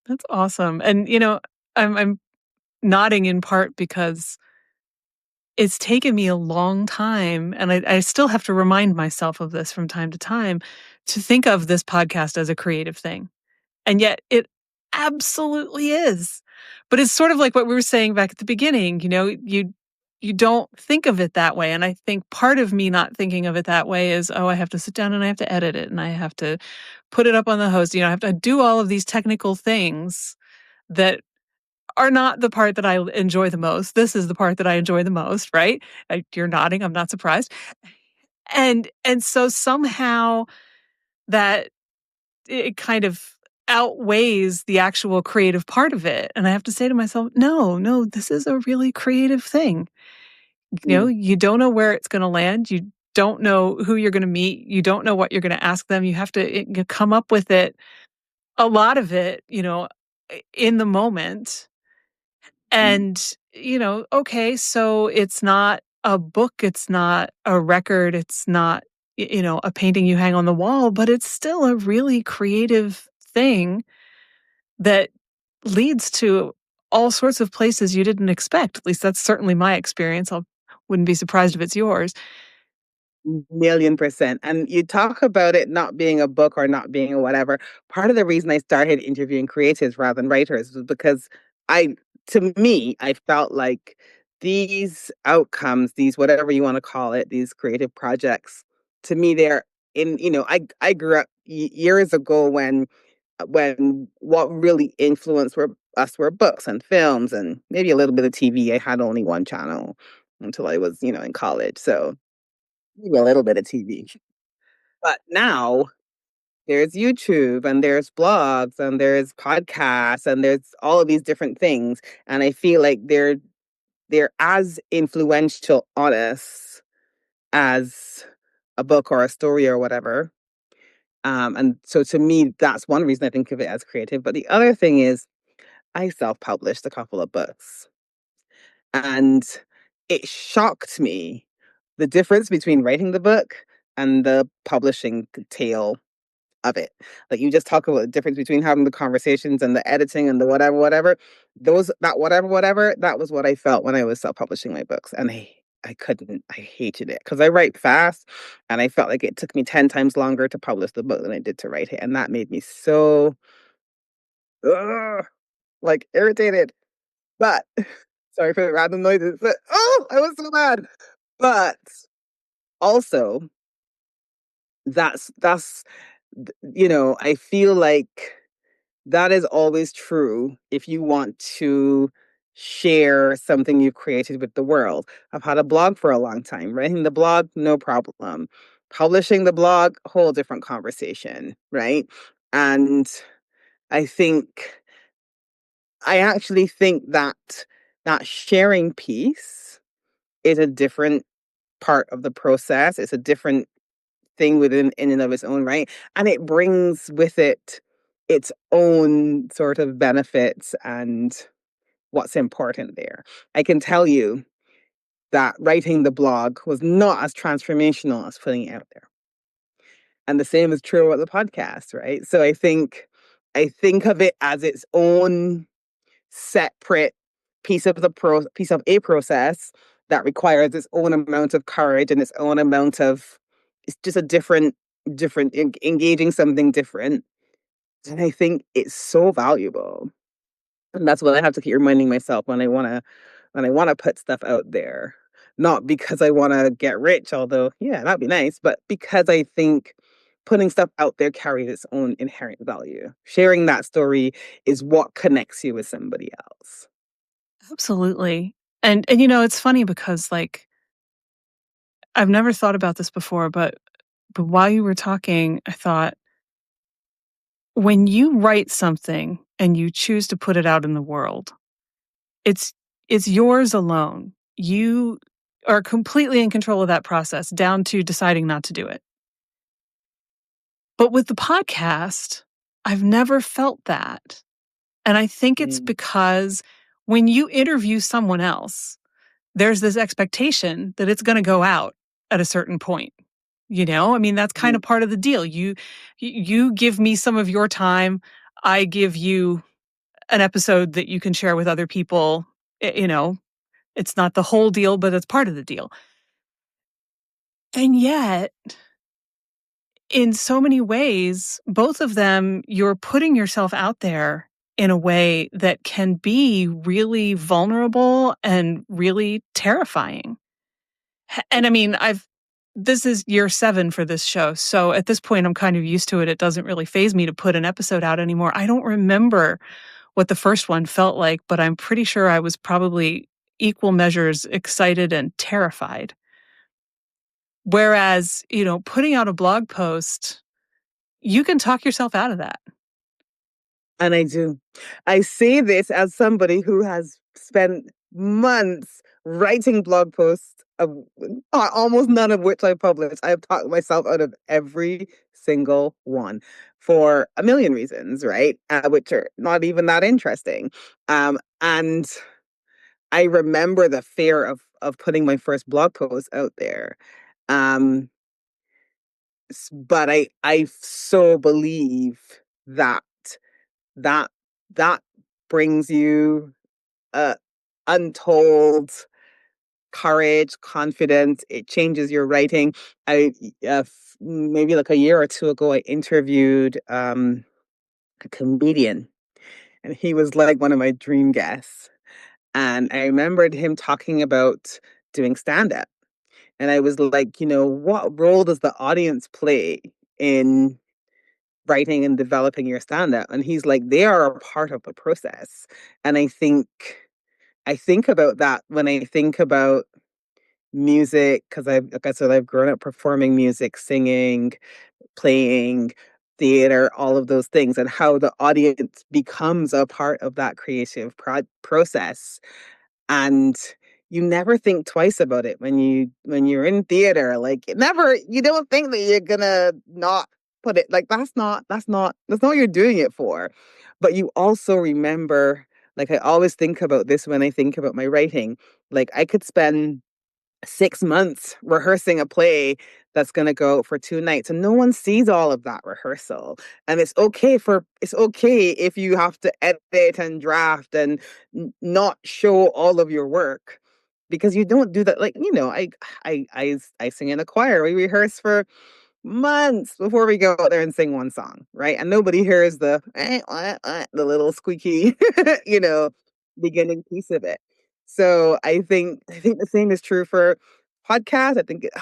That's awesome. And I'm nodding in part because it's taken me a long time, and I still have to remind myself of this from time to time, to think of this podcast as a creative thing. And yet it absolutely is. But it's sort of like what we were saying back at the beginning, you don't think of it that way. And I think part of me not thinking of it that way is, oh, I have to sit down and I have to edit it and I have to put it up on the host. I have to do all of these technical things that are not the part that I enjoy the most. This is the part that I enjoy the most, right? You're nodding. I'm not surprised. And so somehow that it kind of outweighs the actual creative part of it. And I have to say to myself, no, no, this is a really creative thing. Mm. You don't know where it's going to land. You don't know who you're going to meet. You don't know what you're going to ask them. You have to come up with it, a lot of it, in the moment. Mm. And, okay, so it's not a book, it's not a record, it's not, a painting you hang on the wall, but it's still a really creative thing that leads to all sorts of places you didn't expect. At least that's certainly my experience. I wouldn't be surprised if it's yours. Million percent. And you talk about it not being a book or not being a whatever. Part of the reason I started interviewing creatives rather than writers was because I, to me, I felt like these outcomes, these whatever you want to call it, these creative projects, to me, they're I grew up years ago when what really influenced were books and films and maybe a little bit of TV. I had only one channel until I was, in college. So maybe a little bit of TV. But now there's YouTube and there's blogs and there's podcasts and there's all of these different things. And I feel like they're as influential on us as a book or a story or whatever. And so to me, that's one reason I think of it as creative. But the other thing is I self-published a couple of books. And it shocked me the difference between writing the book and the publishing tale of it. Like you just talk about the difference between having the conversations and the editing and the whatever, whatever. That whatever, that was what I felt when I was self-publishing my books. And I couldn't, I hated it because I write fast and I felt like it took me 10 times longer to publish the book than I did to write it. And that made me so ugh, like irritated. But sorry for the random noises. But I was so mad. But also, that's I feel like that is always true if you want to share something you've created with the world. I've had a blog for a long time. Writing the blog, no problem. Publishing the blog, whole different conversation, right? And I think I actually think that sharing piece is a different part of the process. It's a different thing within in and of its own right. And it brings with it its own sort of benefits and what's important there. I can tell you that writing the blog was not as transformational as putting it out there. And the same is true about the podcast, right? So I think of it as its own separate piece of a process that requires its own amount of courage and its own amount of it's just a different engaging something different. And I think it's so valuable. And that's what I have to keep reminding myself when I want to put stuff out there. Not because I want to get rich, although yeah, that'd be nice, but because I think putting stuff out there carries its own inherent value. Sharing that story is what connects you with somebody else. Absolutely. And it's funny because like I've never thought about this before, but while you were talking, I thought when you write something and you choose to put it out in the world, it's it's yours alone. You are completely in control of that process down to deciding not to do it. But with the podcast, I've never felt that. And I think it's Mm, because when you interview someone else, there's this expectation that it's going to go out at a certain point. I mean, that's kind mm. of part of the deal. You give me some of your time, I give you an episode that you can share with other people. It's not the whole deal, but it's part of the deal. And yet, in so many ways, both of them, you're putting yourself out there in a way that can be really vulnerable and really terrifying. And I mean, this is year 7 for this show. So at this point, I'm kind of used to it. It doesn't really faze me to put an episode out anymore. I don't remember what the first one felt like, but I'm pretty sure I was probably equal measures excited and terrified. Whereas, putting out a blog post, you can talk yourself out of that. And I do. I say this as somebody who has spent months writing blog posts, of almost none of which I published. I have talked myself out of every single one for a million reasons, right? Which are not even that interesting. And I remember the fear of putting my first blog post out there. Um, but I so believe that that that brings you uh untold courage, confidence. It changes your writing. I maybe like a year or two ago, I interviewed a comedian, and he was like one of my dream guests. And I remembered him talking about doing stand up. And I was like, what role does the audience play in writing and developing your stand up? And he's like, they are a part of the process. And I think about that when I think about music, because like I said, I've grown up performing music, singing, playing, theater, all of those things, and how the audience becomes a part of that creative process. And you never think twice about it when you're in theater. Like you don't think that you're gonna not put it, like that's not what you're doing it for. But you also remember, like I always think about this when I think about my writing. Like I could spend 6 months rehearsing a play that's going to go for 2 nights, and no one sees all of that rehearsal. And it's okay if you have to edit and draft and not show all of your work, because you don't do that. Like, I sing in a choir. We rehearse for months before we go out there and sing one song, right? And nobody hears the little squeaky, you know, beginning piece of it. So I think the same is true for podcasts.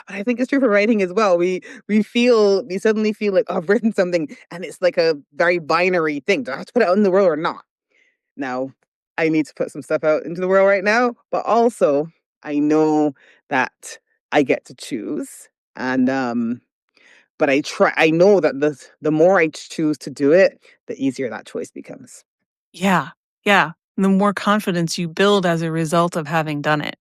I think it's true for writing as well. We suddenly feel like, oh, I've written something, and it's like a very binary thing. Do I have to put it out in the world or not? Now, I need to put some stuff out into the world right now, but also I know that I get to choose. And but I know that the more I choose to do it, the easier that choice becomes. Yeah. Yeah. And the more confidence you build as a result of having done it.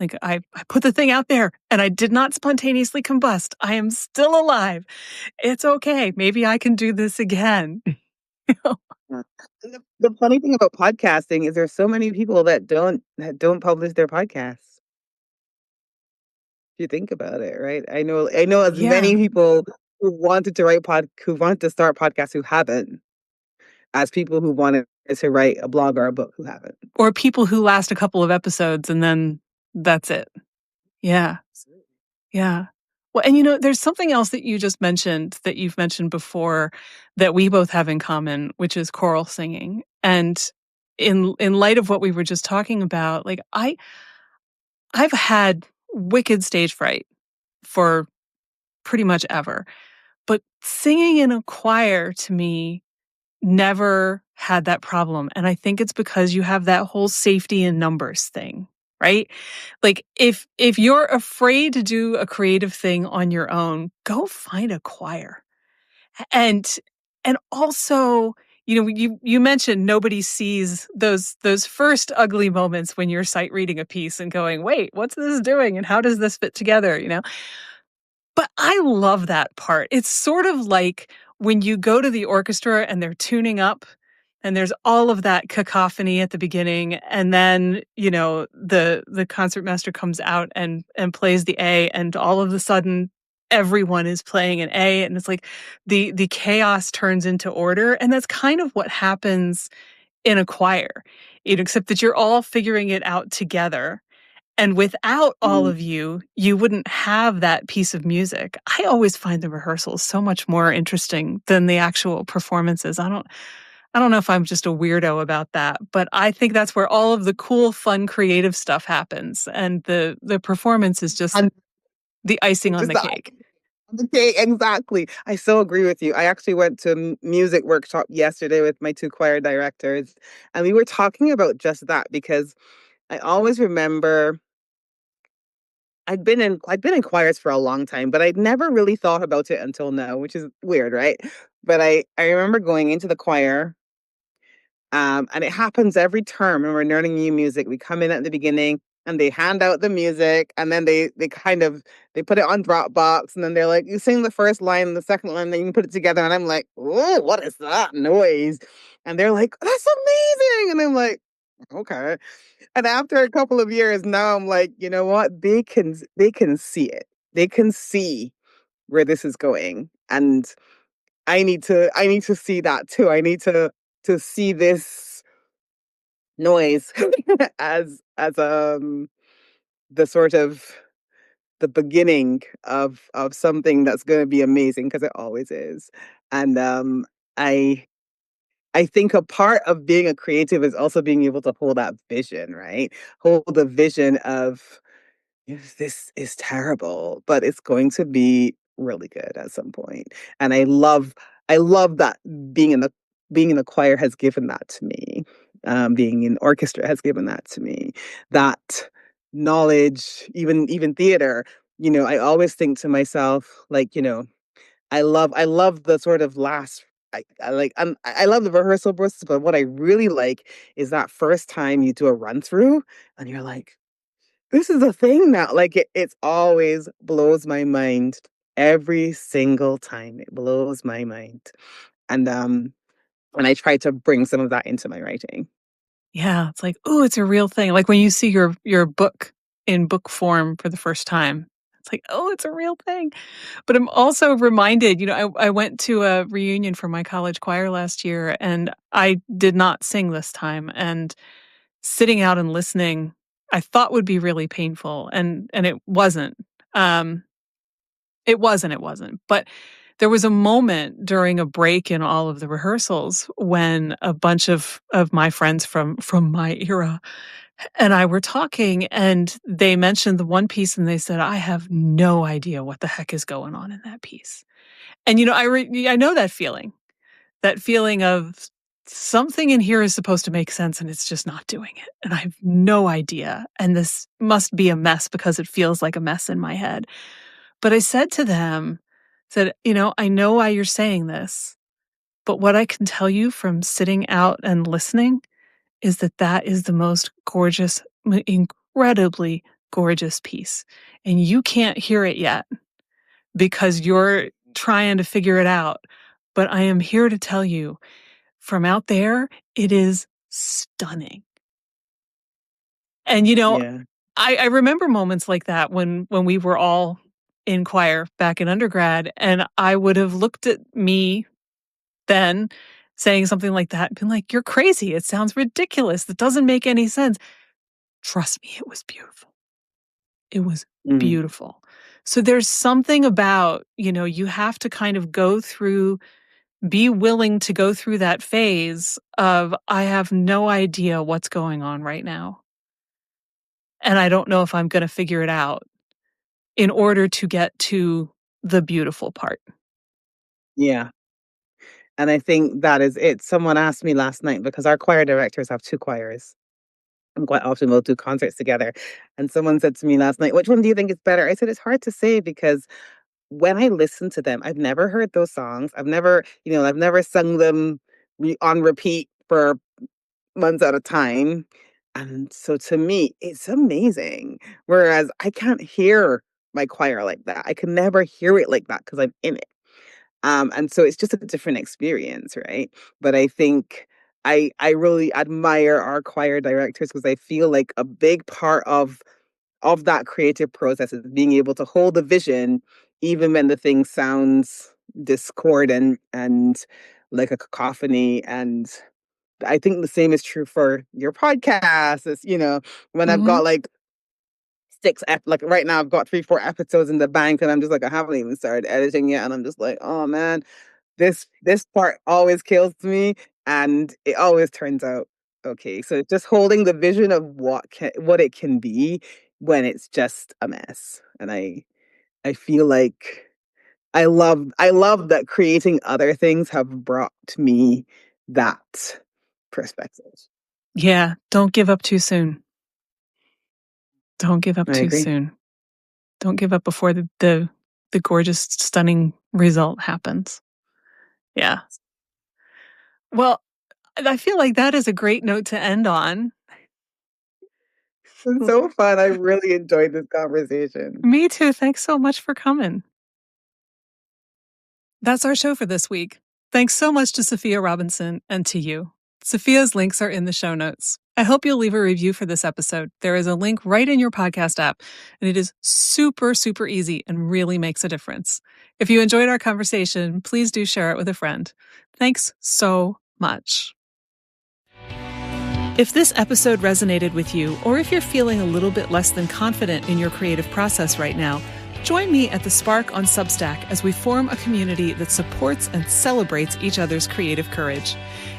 Like I put the thing out there and I did not spontaneously combust. I am still alive. It's okay. Maybe I can do this again. Yeah. And the funny thing about podcasting is there's so many people that don't publish their podcasts. If you think about it, right? I know as many Yeah. people who wanted to start podcasts who haven't, as people who wanted to write a blog or a book who haven't. Or people who last a couple of episodes and then that's it. Yeah. Absolutely. Yeah. Well, and there's something else that you just mentioned that you've mentioned before that we both have in common, which is choral singing. And in light of what we were just talking about, like I've had wicked stage fright for pretty much ever. But singing in a choir to me never had that problem. And I think it's because you have that whole safety in numbers thing, right? Like if you're afraid to do a creative thing on your own, go find a choir. And and also, you mentioned nobody sees those first ugly moments when you're sight reading a piece and going, "Wait, what's this doing and how does this fit together?" But I love that part. It's sort of like when you go to the orchestra and they're tuning up and there's all of that cacophony at the beginning and then, the concertmaster comes out and plays the A and all of a sudden everyone is playing an A and it's like the chaos turns into order and that's kind of what happens in a choir. Except that you're all figuring it out together and without all Mm. of you wouldn't have that piece of music. I always find the rehearsals so much more interesting than the actual performances. I don't know if I'm just a weirdo about that, but I think that's where all of the cool, fun, creative stuff happens. And the performance is just And the icing on just the cake. okay, exactly. I so agree with you. I actually went to a music workshop yesterday with my two choir directors, and we were talking about just that because I always remember I'd been in choirs for a long time, but I'd never really thought about it until now, which is weird, right? But I remember going into the choir, and it happens every term when we're learning new music. We come in at the beginning and they hand out the music and then they kind of they put it on Dropbox and then they're like, you sing the first line and the second line, then you can put it together. And I'm like, oh, what is that noise? And they're like, that's amazing. And I'm like, okay. And after a couple of years, now I'm like, you know what? They can see it. They can see where this is going. And I need to see that too. I need to see this noise as the sort of the beginning of something that's going to be amazing because it always is. And I I think a part of being a creative is also being able to hold that vision, right? Hold the vision of, "Yes, this is terrible, but it's going to be really good at some point." And I love that being in the being in the choir has given that to me. Being in orchestra has given that to me. That knowledge, even theater, I always think to myself, like, I love the sort of last I love the rehearsal process, but what I really like is that first time you do a run through and you're like, this is a thing now. Like it's always blows my mind every single time. It blows my mind. And I try to bring some of that into my writing. Yeah, it's like, oh, it's a real thing. Like when you see your book in book form for the first time, it's like, oh, it's a real thing. But I'm also reminded, I went to a reunion for my college choir last year and I did not sing this time. And sitting out and listening, I thought would be really painful. And it wasn't. Um, it wasn't. But there was a moment during a break in all of the rehearsals when a bunch of my friends from my era and I were talking and they mentioned the one piece and they said, I have no idea what the heck is going on in that piece. And I know that feeling of something in here is supposed to make sense and it's just not doing it. And I have no idea. And this must be a mess because it feels like a mess in my head. But I said to them, I know why you're saying this, but what I can tell you from sitting out and listening is that that is the most gorgeous, incredibly gorgeous piece. And you can't hear it yet because you're trying to figure it out. But I am here to tell you from out there, it is stunning. And Yeah. I remember moments like that when we were all in choir back in undergrad, and I would have looked at me then saying something like that and been like, "You're crazy. It sounds ridiculous. That doesn't make any sense." Trust me, it was beautiful. It was Mm. beautiful. So there's something about, you have to kind of be willing to go through that phase of, I have no idea what's going on right now. And I don't know if I'm going to figure it out in order to get to the beautiful part. Yeah. And I think that is it. Someone asked me last night because our choir directors have 2 choirs, and quite often we'll do concerts together. And someone said to me last night, "Which one do you think is better?" I said, "It's hard to say because when I listen to them, I've never heard those songs. I've never sung them on repeat for months at a time. And so to me, it's amazing. Whereas I can't hear my choir like that. I can never hear it like that because I'm in it. And so it's just a different experience, right? But I think I really admire our choir directors because I feel like a big part of that creative process is being able to hold the vision even when the thing sounds discordant and like a cacophony. And I think the same is true for your podcast. When I've Mhm. got like like right now I've got 3, 4 episodes in the bank and I'm just like, I haven't even started editing yet. And I'm just like, oh man, this part always kills me and it always turns out okay. So it's just holding the vision of what it can be when it's just a mess. And I feel like I love that creating other things have brought me that perspective. Yeah, don't give up too soon. Don't give up I too agree. soon. Don't give up before the gorgeous, stunning result happens. Yeah. Well, I feel like that is a great note to end on. It's so fun. I really enjoyed this conversation. Me too. Thanks so much for coming. That's our show for this week. Thanks so much to Safiya Robinson and to you. Safiya's links are in the show notes. I hope you'll leave a review for this episode. There is a link right in your podcast app, and it is super, super easy and really makes a difference. If you enjoyed our conversation, please do share it with a friend. Thanks so much. If this episode resonated with you, or if you're feeling a little bit less than confident in your creative process right now, join me at The Spark on Substack as we form a community that supports and celebrates each other's creative courage.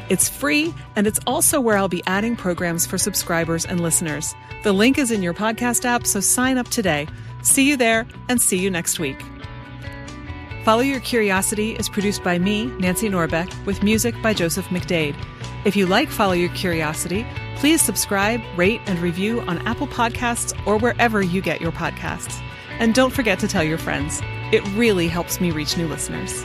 It's free, and it's also where I'll be adding programs for subscribers and listeners. The link is in your podcast app, so sign up today. See you there, and see you next week. Follow Your Curiosity is produced by me, Nancy Norbeck, with music by Joseph McDade. If you like Follow Your Curiosity, please subscribe, rate, and review on Apple Podcasts or wherever you get your podcasts. And don't forget to tell your friends. It really helps me reach new listeners.